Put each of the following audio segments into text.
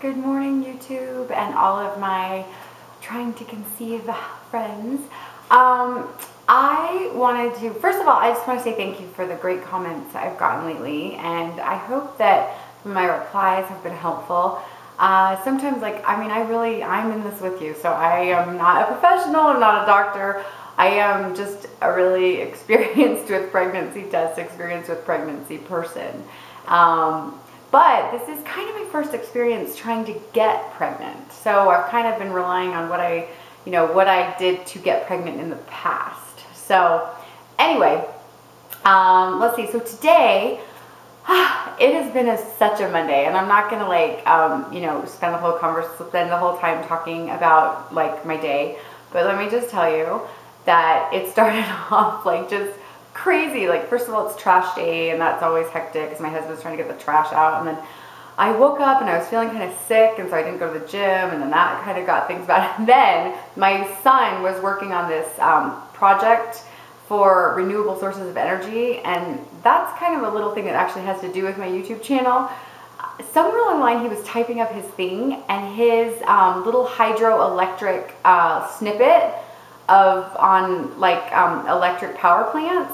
Good morning, YouTube, and all of my trying to conceive friends. I wanted to, first of all, I just want to say thank you for the great comments I've gotten lately, and I hope that my replies have been helpful. Sometimes, I'm in this with you, so I am not a professional, I'm not a doctor. I am just a really experienced with pregnancy tests, experienced with pregnancy person. But this is kind of my first experience trying to get pregnant. So I've kind of been relying on what I did to get pregnant in the past. So anyway, let's see. So today, it has been such a Monday, and I'm not gonna spend the whole time talking about my day. But let me just tell you that it started off just crazy. First of all, it's trash day, and that's always hectic because my husband's trying to get the trash out. And then I woke up and I was feeling kind of sick, and so I didn't go to the gym, and then that kind of got things bad. And then my son was working on this project for renewable sources of energy, and that's kind of a little thing that actually has to do with my YouTube channel. Somewhere along the line, he was typing up his thing, and his little hydroelectric snippet on electric power plants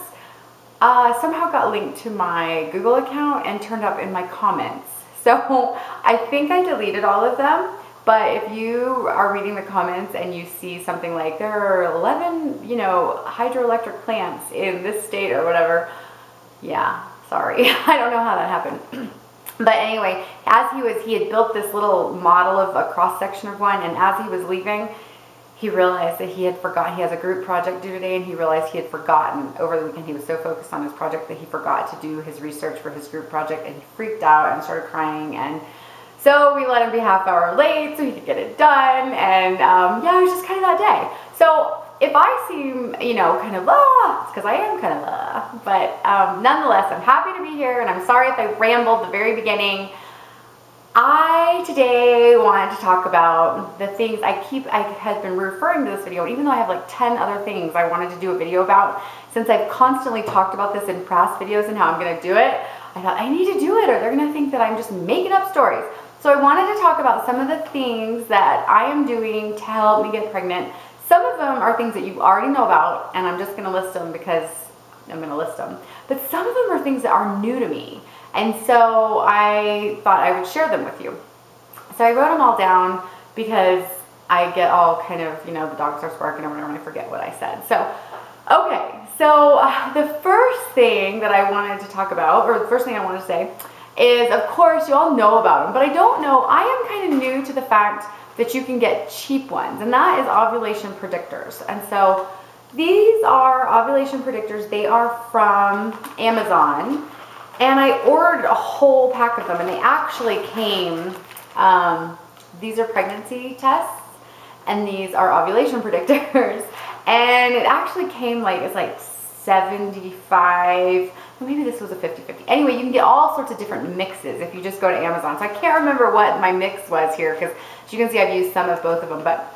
somehow got linked to my Google account and turned up in my comments. So I think I deleted all of them, but if you are reading the comments and you see something like there are 11, hydroelectric plants in this state or whatever, yeah, sorry. I don't know how that happened. But anyway, he had built this little model of a cross section of one, and as he was leaving, he realized that he had forgotten. He has a group project due today, and he realized he had forgotten over the weekend. He was so focused on his project that he forgot to do his research for his group project, and he freaked out and started crying. And so we let him be half hour late so he could get it done. And yeah, it was just kind of that day. So if I seem, kind of it's because I am kind of but nonetheless, I'm happy to be here, and I'm sorry if I rambled the very beginning. I today wanted to talk about the things I had been referring to this video, even though I have 10 other things I wanted to do a video about. Since I've constantly talked about this in past videos and how I'm going to do it, I thought I need to do it or they're going to think that I'm just making up stories. So I wanted to talk about some of the things that I am doing to help me get pregnant. Some of them are things that you already know about, and I'm just going to list them because I'm going to list them. But some of them are things that are new to me. And so I thought I would share them with you. So I wrote them all down because I get all kind of, the dogs are barking or whatever, and I forget what I said. So, okay. So the first thing that I wanted to talk about, or the first thing I wanted to say is, of course, you all know about them, but I don't know, I am kind of new to the fact that you can get cheap ones, and that is ovulation predictors. And so these are ovulation predictors. They are from Amazon. And I ordered a whole pack of them, and they actually came, these are pregnancy tests, and these are ovulation predictors. And it actually came it's 75, maybe this was a 50-50. Anyway, you can get all sorts of different mixes if you just go to Amazon. So I can't remember what my mix was here, because as you can see, I've used some of both of them. But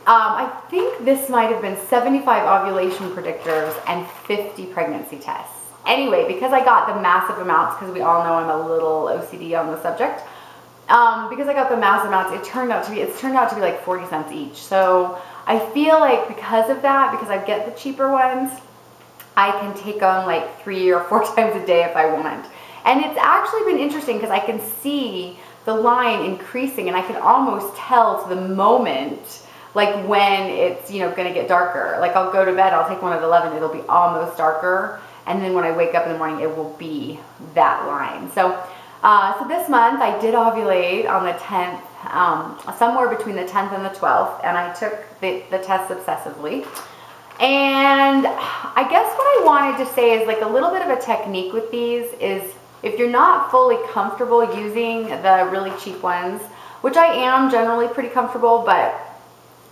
I think this might have been 75 ovulation predictors and 50 pregnancy tests. Anyway, because I got the massive amounts, because we all know I'm a little OCD on the subject, because I got the massive amounts, it's turned out to be like 40 cents each. So I feel like because of that, because I get the cheaper ones, I can take them 3 or 4 times a day if I want. And it's actually been interesting because I can see the line increasing, and I can almost tell to the moment when it's going to get darker. I'll go to bed, I'll take one at 11, it'll be almost darker. And then when I wake up in the morning, it will be that line. So, so this month I did ovulate on the 10th, somewhere between the 10th and the 12th, and I took the test obsessively. And I guess what I wanted to say is a little bit of a technique with these is if you're not fully comfortable using the really cheap ones, which I am generally pretty comfortable, but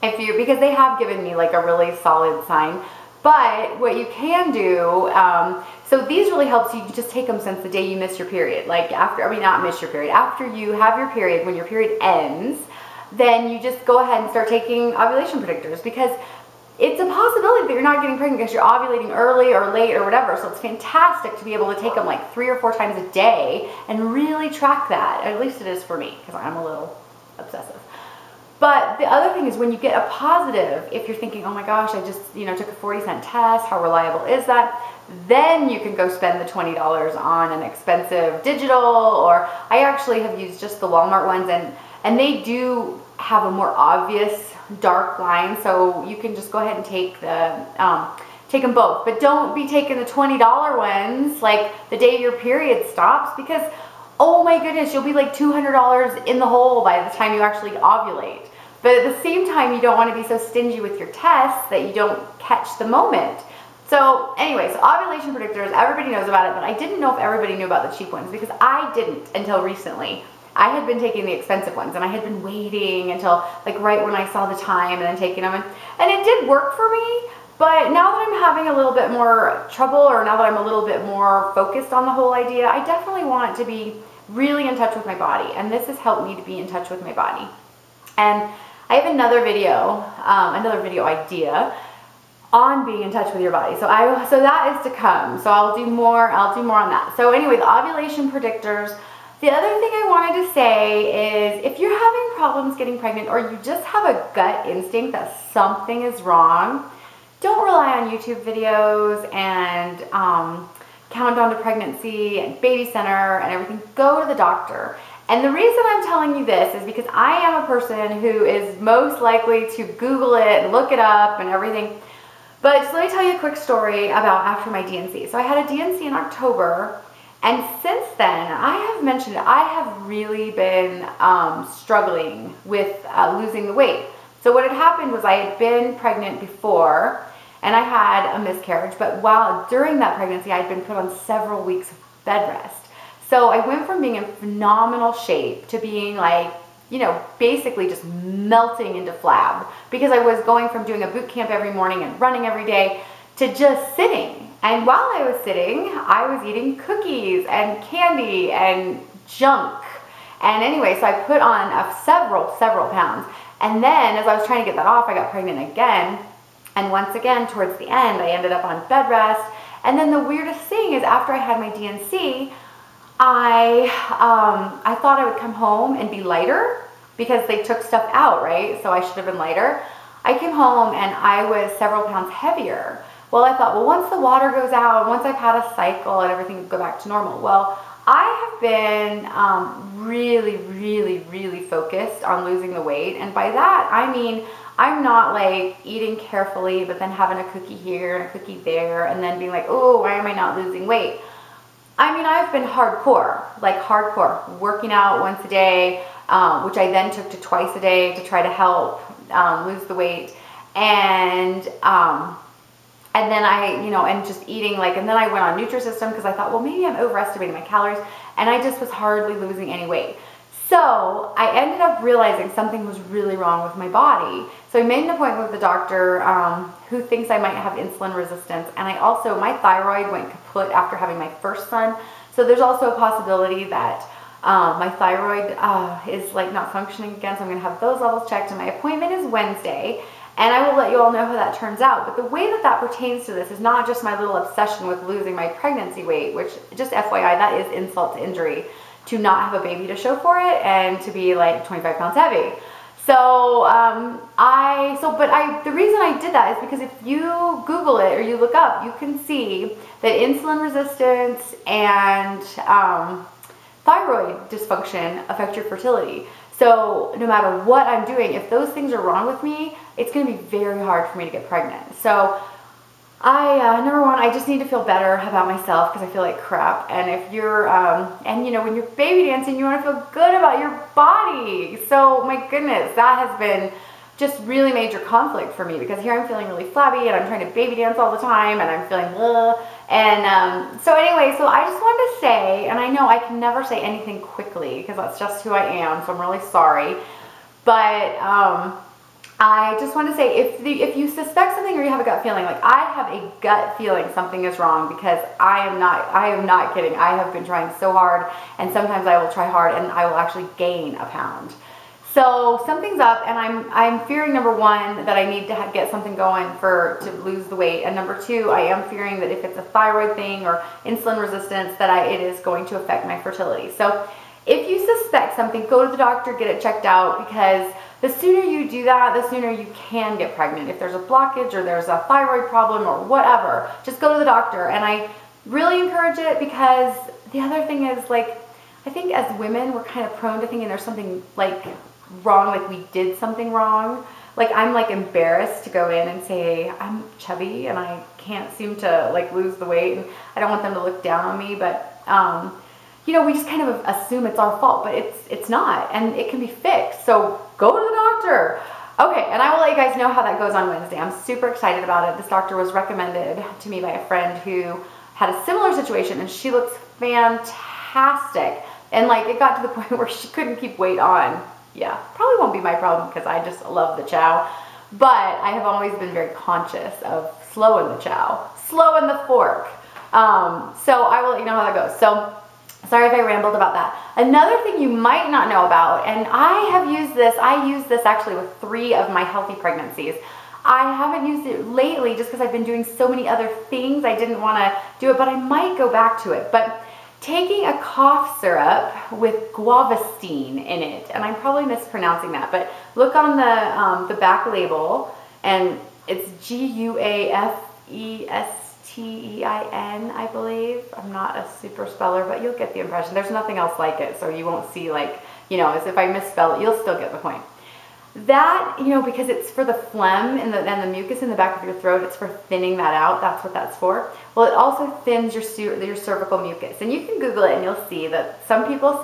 because they have given me a really solid sign. But what you can do, so these really helps you just take them since the day you miss your period. Not miss your period. After you have your period, when your period ends, then you just go ahead and start taking ovulation predictors, because it's a possibility that you're not getting pregnant because you're ovulating early or late or whatever. So it's fantastic to be able to take them 3 or 4 times a day and really track that. At least it is for me, because I'm a little obsessive. But the other thing is when you get a positive, if you're thinking, oh my gosh, I just, took a 40-cent test, how reliable is that? Then you can go spend the $20 on an expensive digital, or I actually have used just the Walmart ones, and they do have a more obvious dark line, so you can just go ahead and take them both. But don't be taking the $20 ones like the day your period stops, because oh my goodness, you'll be like $200 in the hole by the time you actually ovulate. But at the same time, you don't want to be so stingy with your tests that you don't catch the moment. So anyway, so ovulation predictors, everybody knows about it, but I didn't know if everybody knew about the cheap ones, because I didn't until recently. I had been taking the expensive ones, and I had been waiting until like right when I saw the time and then taking them, and it did work for me. But now that I'm having a little bit more trouble, or now that I'm a little bit more focused on the whole idea, I definitely want to be really in touch with my body, and this has helped me to be in touch with my body. And I have another video idea on being in touch with your body. So that is to come. So I'll do more on that. So anyway, the ovulation predictors. The other thing I wanted to say is if you're having problems getting pregnant, or you just have a gut instinct that something is wrong, don't rely on YouTube videos and Countdown to Pregnancy and Baby Center and everything. Go to the doctor. And the reason I'm telling you this is because I am a person who is most likely to Google it and look it up and everything. But just let me tell you a quick story about after my D&C. So I had a D&C in October, and since then, I have mentioned it, I have really been struggling with losing the weight. So what had happened was I had been pregnant before, and I had a miscarriage, but during that pregnancy, I had been put on several weeks of bed rest. So I went from being in phenomenal shape to being like, basically just melting into flab, because I was going from doing a boot camp every morning and running every day to just sitting. And while I was sitting, I was eating cookies and candy and junk. And anyway, so I put on several pounds. And then as I was trying to get that off, I got pregnant again. And once again, towards the end, I ended up on bed rest. And then the weirdest thing is after I had my D&C, I thought I would come home and be lighter because they took stuff out, right? So I should have been lighter. I came home and I was several pounds heavier. Well, I thought, once the water goes out, once I've had a cycle and everything will go back to normal. Well, I have been really focused on losing the weight. And by that, I mean, I'm not like eating carefully, but then having a cookie here and a cookie there, and then being like, oh, why am I not losing weight? I mean, I've been hardcore, working out once a day, which I then took to twice a day to try to help lose the weight. And then and just eating and then I went on Nutrisystem because I thought, well, maybe I'm overestimating my calories, and I just was hardly losing any weight. So I ended up realizing something was really wrong with my body. So I made an appointment with the doctor who thinks I might have insulin resistance. And my thyroid went kaput after having my first son. So there's also a possibility that my thyroid is not functioning again. So I'm going to have those levels checked. And my appointment is Wednesday. And I will let you all know how that turns out. But the way that pertains to this is not just my little obsession with losing my pregnancy weight, which, just FYI, that is insult to injury, to not have a baby to show for it and to be 25 pounds heavy. So the reason I did that is because if you Google it or you look up, you can see that insulin resistance and thyroid dysfunction affect your fertility. So no matter what I'm doing, if those things are wrong with me, it's going to be very hard for me to get pregnant. So number one, I just need to feel better about myself because I feel like crap. And if you're, when you're baby dancing, you want to feel good about your body. So my goodness, that has been just really major conflict for me because here I'm feeling really flabby and I'm trying to baby dance all the time and I'm feeling ugh. And so anyway, so I just wanted to say, and I know I can never say anything quickly because that's just who I am, so I'm really sorry. But I just want to say, if you suspect something or you have a gut feeling, I have a gut feeling something is wrong because I am not kidding. I have been trying so hard, and sometimes I will try hard and I will actually gain a pound. So something's up, and I'm fearing, number one, that I need to get something going to lose the weight, and number two, I am fearing that if it's a thyroid thing or insulin resistance, that it is going to affect my fertility. So if you suspect something, go to the doctor, get it checked out, because the sooner you do that, the sooner you can get pregnant. If there's a blockage or there's a thyroid problem or whatever, just go to the doctor. And I really encourage it, because the other thing is, like, I think as women, we're kind of prone to thinking there's something like wrong, like we did something wrong. Like, I'm like embarrassed to go in and say I'm chubby and I can't seem to like lose the weight, and I don't want them to look down on me, but you know, we just kind of assume it's our fault, but it's not, and it can be fixed. So go to the doctor. Okay, and I will let you guys know how that goes on Wednesday. I'm super excited about it. This doctor was recommended to me by a friend who had a similar situation, and she looks fantastic. And like, it got to the point where she couldn't keep weight on. Yeah, probably won't be my problem because I just love the chow. But I have always been very conscious of slowing the chow, slowing the fork. So I will let you know how that goes. So sorry if I rambled about that. Another thing you might not know about, and I use this actually with 3 of my healthy pregnancies. I haven't used it lately just because I've been doing so many other things. I didn't want to do it, but I might go back to it. But taking a cough syrup with guavastine in it, and I'm probably mispronouncing that, but look on the back label, and it's Guafestein, I believe. I'm not a super speller, but you'll get the impression. There's nothing else like it, so you won't see, like, you know, as if I misspell it, you'll still get the point. That, you know, because it's for the phlegm and the mucus in the back of your throat, it's for thinning that out. That's what that's for. Well, it also thins your cervical mucus. And you can Google it and you'll see that some people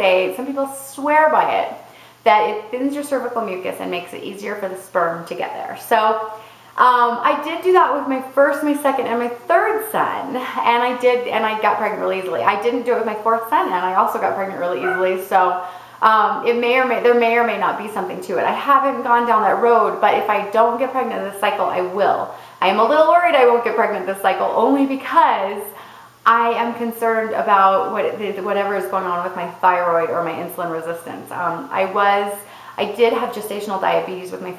swear by it, that it thins your cervical mucus and makes it easier for the sperm to get there. So I did do that with my first, my second, and my third son, and I got pregnant really easily. I didn't do it with my 4th son, and I also got pregnant really easily. So there may or may not be something to it. I haven't gone down that road, but if I don't get pregnant this cycle, I will. I am a little worried I won't get pregnant this cycle, only because I am concerned about whatever is going on with my thyroid or my insulin resistance. I did have gestational diabetes with my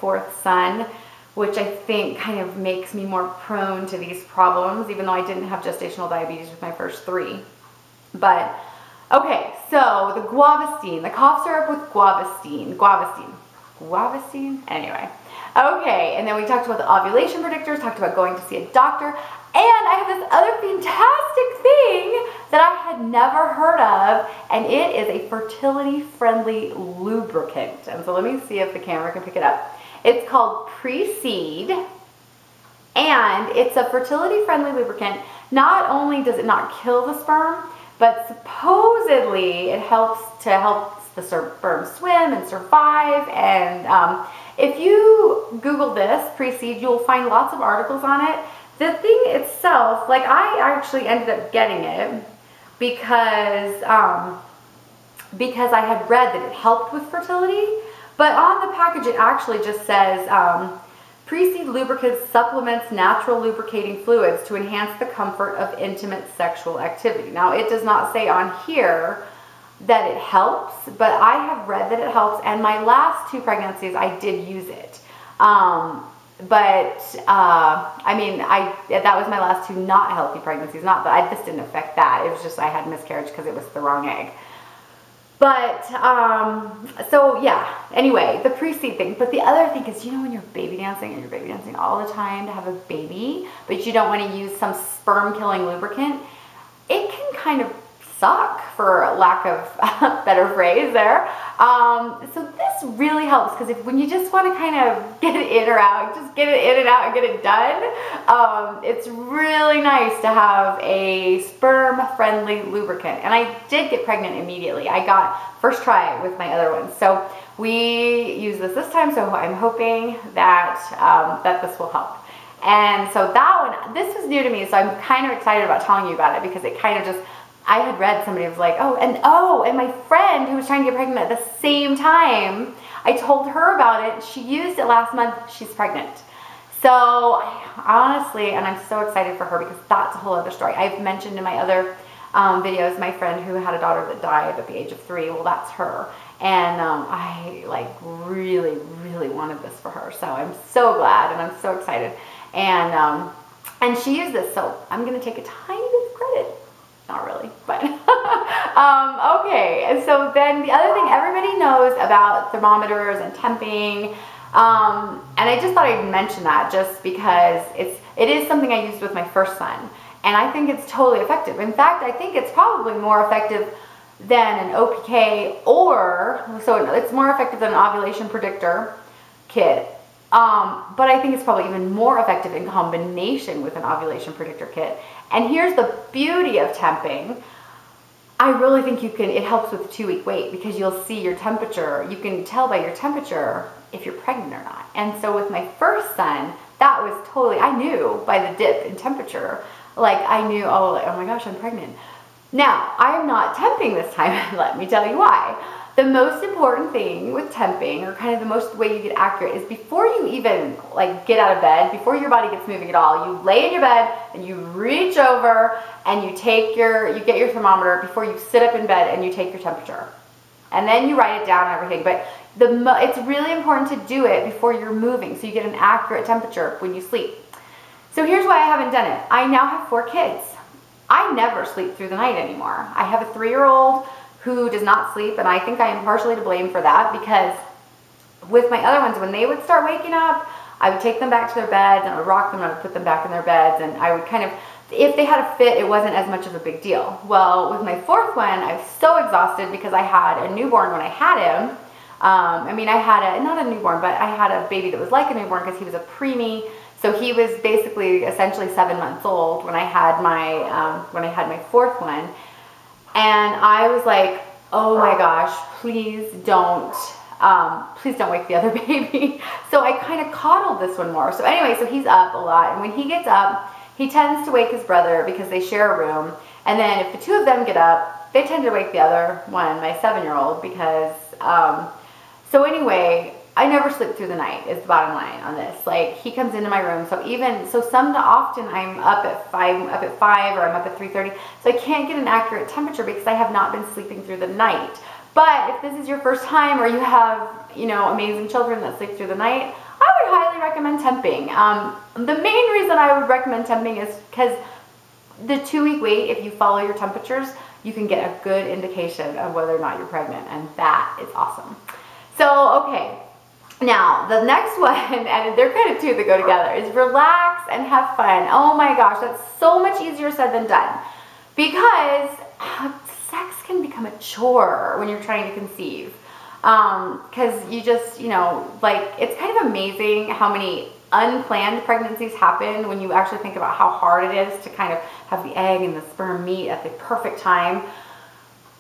4th son, which I think kind of makes me more prone to these problems, even though I didn't have gestational diabetes with my first 3. But okay, so the guavastine, the cough syrup with guavastine, anyway. Okay, and then we talked about the ovulation predictors, talked about going to see a doctor, and I have this other fantastic thing that I had never heard of, and it is a fertility-friendly lubricant. And so let me see if the camera can pick it up. It's called Pre-Seed, and it's a fertility-friendly lubricant. Not only does it not kill the sperm, but supposedly it helps the sperm swim and survive. And if you Google this, Pre-Seed, you'll find lots of articles on it. The thing itself, like, I actually ended up getting it because I had read that it helped with fertility. But on the package, it actually just says, Pre-Seed lubricant supplements natural lubricating fluids to enhance the comfort of intimate sexual activity. Now, it does not say on here that it helps, but I have read that it helps, and my last 2 pregnancies, I did use it. I mean, that was my last 2 not healthy pregnancies. Not that this didn't affect that. It was just I had miscarriage because it was the wrong egg. But, so yeah, anyway, the Pre-Seed thing. But the other thing is, you know, when you're baby dancing and you're baby dancing all the time to have a baby, but you don't want to use some sperm-killing lubricant, it can kind of suck, for lack of a better phrase there. So this really helps, because when you just want to kind of get it in or out, just get it in and out and get it done, it's really nice to have a sperm-friendly lubricant. And I did get pregnant immediately. I got first try with my other ones. So we use this time, so I'm hoping that, that this will help. And so that one, this was new to me, so I'm kind of excited about telling you about it, because it kind of just, I had read somebody was like, and my friend who was trying to get pregnant at the same time, I told her about it. She used it last month. She's pregnant. So honestly, and I'm so excited for her, because that's a whole other story. I've mentioned in my other videos, my friend who had a daughter that died at the age of 3. Well, that's her. And I like really, really wanted this for her. So I'm so glad, and I'm so excited. And she used this, so I'm going to take a tiny bit of credit. Not really, but Okay, and so then the other thing everybody knows about thermometers and temping, and I just thought I'd mention that just because it is something I used with my first son, and I think it's totally effective. In fact, I think it's probably more effective than an OPK, so it's more effective than an ovulation predictor kit. But I think it's probably even more effective in combination with an ovulation predictor kit. And here's the beauty of temping. I really think it helps with the 2-week wait, because you'll see your temperature. You can tell by your temperature if you're pregnant or not. And so with my first son, that was totally, I knew by the dip in temperature, like I knew, oh my gosh, I'm pregnant. Now, I am not temping this time, let me tell you why. The most important thing with temping, or kind of the most way you get accurate, is before you even like get out of bed, before your body gets moving at all, you lay in your bed and you reach over and you get your thermometer before you sit up in bed, and you take your temperature. And then you write it down and everything. But it's really important to do it before you're moving, so you get an accurate temperature when you sleep. So here's why I haven't done it. I now have 4 kids. I never sleep through the night anymore. I have a 3-year-old who does not sleep, and I think I am partially to blame for that, because with my other ones, when they would start waking up, I would take them back to their beds, and I would rock them, and I would put them back in their beds, and I would kind of, if they had a fit, it wasn't as much of a big deal. Well, with my 4th one, I was so exhausted because I had a newborn when I had him. I mean, I had not a newborn, but I had a baby that was like a newborn because he was a preemie. So he was basically essentially 7 months old when I had my 4th one. And I was like, oh my gosh, please don't wake the other baby. So I kind of coddled this one more. So anyway, so he's up a lot. And when he gets up, he tends to wake his brother because they share a room. And then if the 2 of them get up, they tend to wake the other one, my 7-year-old, because, so anyway, I never sleep through the night is the bottom line on this. Like, he comes into my room, so often I'm up at 5 or I'm up at 3:30, so I can't get an accurate temperature because I have not been sleeping through the night. But if this is your first time, or you have, amazing children that sleep through the night, I would highly recommend temping. The main reason I would recommend temping is because the 2-week wait, if you follow your temperatures, you can get a good indication of whether or not you're pregnant, and that is awesome. So, okay. Now, the next one, and they're kind of two that go together, is relax and have fun. Oh my gosh, that's so much easier said than done. Because sex can become a chore when you're trying to conceive. Because you just, it's kind of amazing how many unplanned pregnancies happen when you actually think about how hard it is to kind of have the egg and the sperm meet at the perfect time.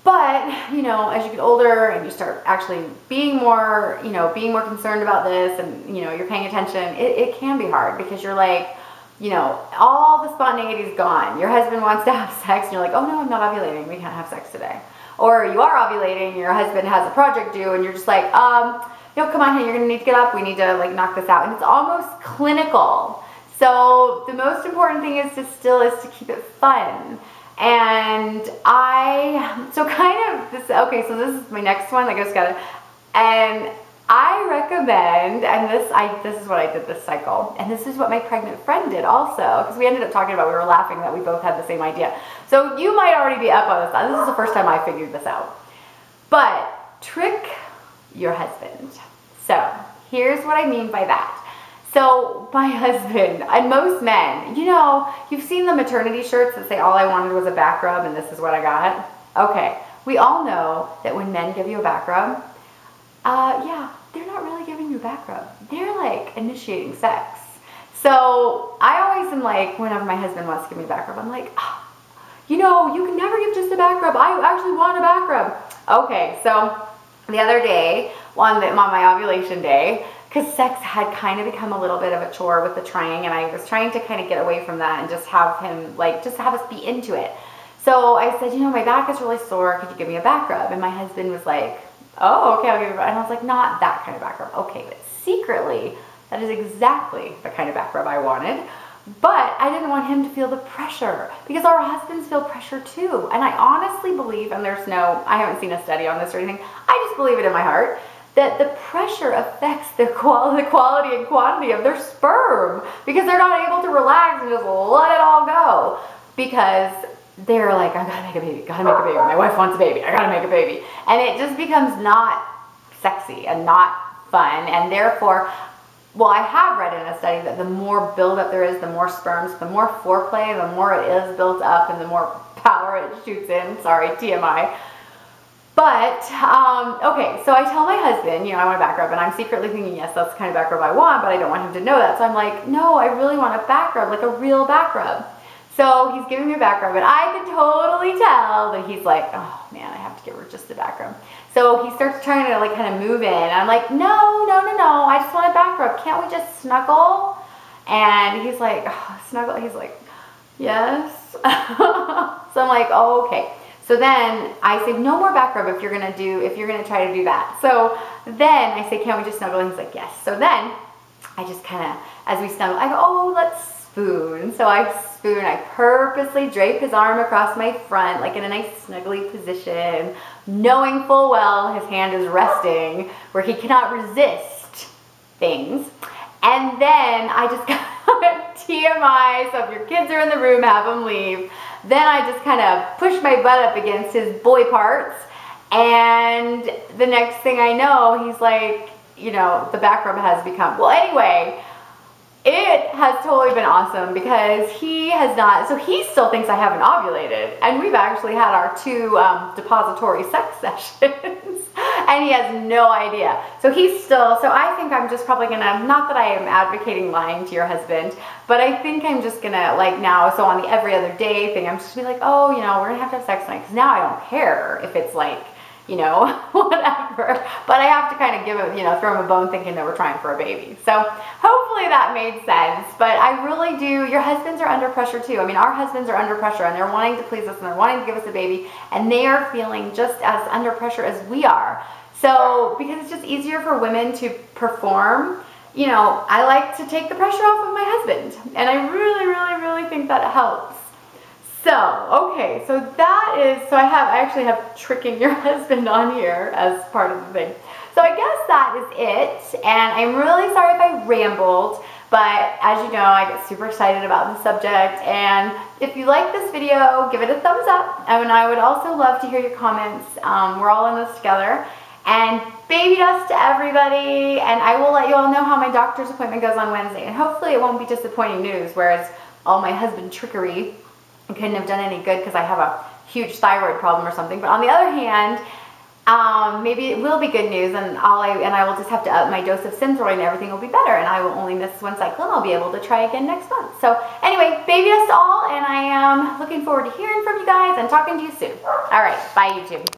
But, as you get older and you start actually being more concerned about this, and, you're paying attention, it can be hard, because you're like, all the spontaneity is gone. Your husband wants to have sex, and you're like, oh no, I'm not ovulating, we can't have sex today. Or you are ovulating, your husband has a project due, and you're just like, come on, honey, you're gonna need to get up, we need to like knock this out. And it's almost clinical. So the most important thing is to keep it fun. And so this is my next one. And I recommend, and this is what I did this cycle, and this is what my pregnant friend did also, because we ended up talking about, we were laughing that we both had the same idea. So you might already be up on this. This is the first time I figured this out. But trick your husband. So here's what I mean by that. So my husband, and most men, you've seen the maternity shirts that say all I wanted was a back rub and this is what I got. Okay, we all know that when men give you a back rub, they're not really giving you a back rub. They're like initiating sex. So I always am like, whenever my husband wants to give me a back rub, I'm like, you can never give just a back rub. I actually want a back rub. Okay, so the other day, on my ovulation day, because sex had kind of become a little bit of a chore with the trying, and I was trying to kind of get away from that and just have him, just have us be into it. So I said, my back is really sore, could you give me a back rub? And my husband was like, oh, okay, I'll give you a back rub. And I was like, not that kind of back rub. Okay, but secretly, that is exactly the kind of back rub I wanted. But I didn't want him to feel the pressure, because our husbands feel pressure too. And I honestly believe, and I haven't seen a study on this or anything, I just believe it in my heart, that the pressure affects the quality and quantity of their sperm, because they're not able to relax and just let it all go. Because they're like, I gotta make a baby, gotta make a baby. My wife wants a baby, I gotta make a baby. And it just becomes not sexy and not fun. And therefore, well, I have read in a study that the more buildup there is, the more sperms, the more foreplay, the more it is built up, and the more power it shoots in. Sorry, TMI. But, okay, so I tell my husband, you know, I want a back rub, and I'm secretly thinking, yes, that's the kind of back rub I want, but I don't want him to know that. So I'm like, no, I really want a back rub, like a real back rub. So he's giving me a back rub, and I can totally tell that he's like, oh man, I have to give her just a back rub. So he starts trying to like kind of move in, and I'm like, no, no, no, no, I just want a back rub. Can't we just snuggle? And he's like, oh, snuggle. He's like, yes. So I'm like, oh, okay. So then I say, no more back rub if you're gonna try to do that. So then I say, can't we just snuggle? And he's like, yes. So then I just kind of, as we snuggle, I go, oh, let's spoon. So I spoon, I purposely drape his arm across my front, like in a nice snuggly position, knowing full well his hand is resting where he cannot resist things. And then I just got TMI, so if your kids are in the room, have them leave. Then I just kind of push my butt up against his boy parts, and the next thing I know, he's like, you know, the back rub has become, well, anyway, it has totally been awesome because he has not, so he still thinks I haven't ovulated, and we've actually had our 2 depository sex sessions, and he has no idea. So he's still, so I think I'm just probably gonna, not that I am advocating lying to your husband, but I think I'm just gonna, like now, so on the every other day thing, I'm just gonna be like, oh, you know, we're gonna have to have sex tonight, because now I don't care if it's like, you know, whatever. But I have to kind of give him, you know, throw him a bone thinking that we're trying for a baby. So hopefully that made sense. But I really do, your husbands are under pressure too. I mean, our husbands are under pressure, and they're wanting to please us, and they're wanting to give us a baby, and they are feeling just as under pressure as we are. So, because it's just easier for women to perform, you know, I like to take the pressure off of my husband. And I really, really, really think that helps. So, okay, so that is, so I actually have tricking your husband on here as part of the thing. So I guess that is it, and I'm really sorry if I rambled, but as you know, I get super excited about the subject, and if you like this video, give it a thumbs up, and I would also love to hear your comments. We're all in this together, and baby dust to everybody, and I will let you all know how my doctor's appointment goes on Wednesday, and hopefully it won't be disappointing news, whereas all my husband trickery couldn't have done any good because I have a huge thyroid problem or something. But on the other hand, maybe it will be good news, and I will just have to up my dose of Synthroid, and everything will be better, and I will only miss 1 cycle, and I'll be able to try again next month. So anyway, baby dust all, and I am looking forward to hearing from you guys and talking to you soon. All right, bye YouTube.